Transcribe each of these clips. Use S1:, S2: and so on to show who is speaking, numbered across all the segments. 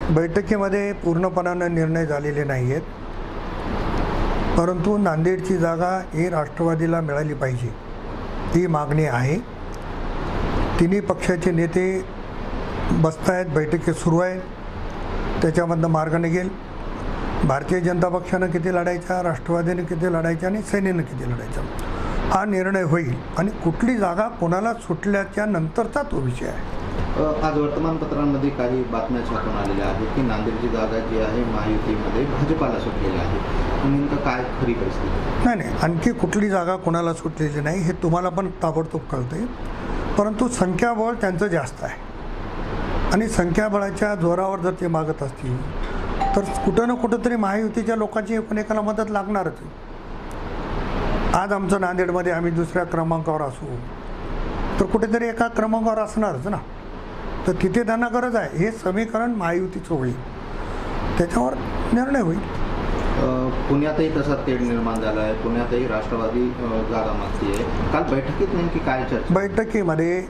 S1: बैठकीमध्ये पूर्णपणाने निर्णय झालेले नाही आहेत, परंतु नांदेडची जागा ही राष्ट्रवादीला मिळाली पाहिजे ही मागणी आहे। तिन्ही पक्षाचे नेते बसतायत, बैठकी सुरू आहेत, त्याच्यामधनं मार्ग निघेल। भारतीय जनता पक्षानं किती लढायचा, राष्ट्रवादीने किती लढायचा आणि सेनेनं किती लढायचा हा निर्णय होईल आणि कुठली जागा कोणाला सुटल्याच्या नंतरचा तो विषय आहे।
S2: आज वर्तमानपत्रांमध्ये काही बातम्या छापून आलेल्या आहेत की नांदेडची जागा जी आहे महायुतीमध्ये भाजपाला सुटलेली आहे। नेमकं काय खरी परिस्थिती?
S1: नाही, आणखी कुठली जागा कोणाला सुटलेली नाही हे तुम्हाला पण ताबडतोब कळते, परंतु संख्याबळ त्यांचं जास्त आहे आणि संख्याबळाच्या जोरावर जर ते मागत असतील तर कुठं ना कुठं तरी महायुतीच्या लोकांची एकमेकाला मदत लागणारच। आज आमचं नांदेडमध्ये आम्ही दुसऱ्या क्रमांकावर असू तर कुठेतरी एका क्रमांकावर असणारच ना, तर तिथे त्यांना गरज आहे। हे समीकरण महायुतीचं होईल, त्याच्यावर निर्णय होईल।
S2: पुण्यातही तसा तेढ निर्माण झाला आहे, पुण्यातही राष्ट्रवादी जागा मागते आहे। काल बैठकीत नेमकी काय चर्चा?
S1: बैठकीमध्ये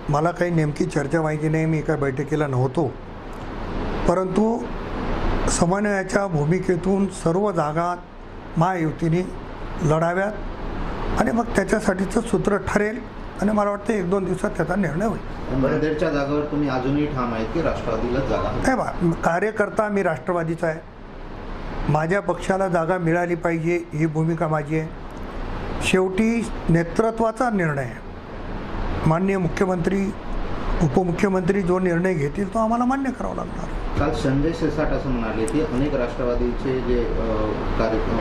S1: मला काही नेमकी चर्चा माहिती नाही, मी काय बैठकीला नव्हतो, परंतु समन्वयाच्या भूमिकेतून सर्व जागा महायुतीने लढाव्यात आणि मग त्याच्यासाठीचं सूत्र ठरेल आणि मला वाटतं 1-2 दिवसात त्याचा निर्णय होईल।
S2: नांदेडच्या जागेवर तुम्ही अजूनही ठाम आहेत की राष्ट्रवादीलाच जागा?
S1: काय बा, कार्यकर्ता मी राष्ट्रवादीचा आहे, माझ्या पक्षाला जागा मिळाली पाहिजे ही भूमिका माझी आहे। शेवटी नेतृत्वाचा निर्णय आहे। माननीय मुख्यमंत्री उपमुख्यमंत्री जो निर्णय घेतील तो आम्हाला मान्य करावा लागणार।
S2: काल संजय शिरसाट असं म्हणाले की अनेक राष्ट्रवादीचे जे कार्यक्रम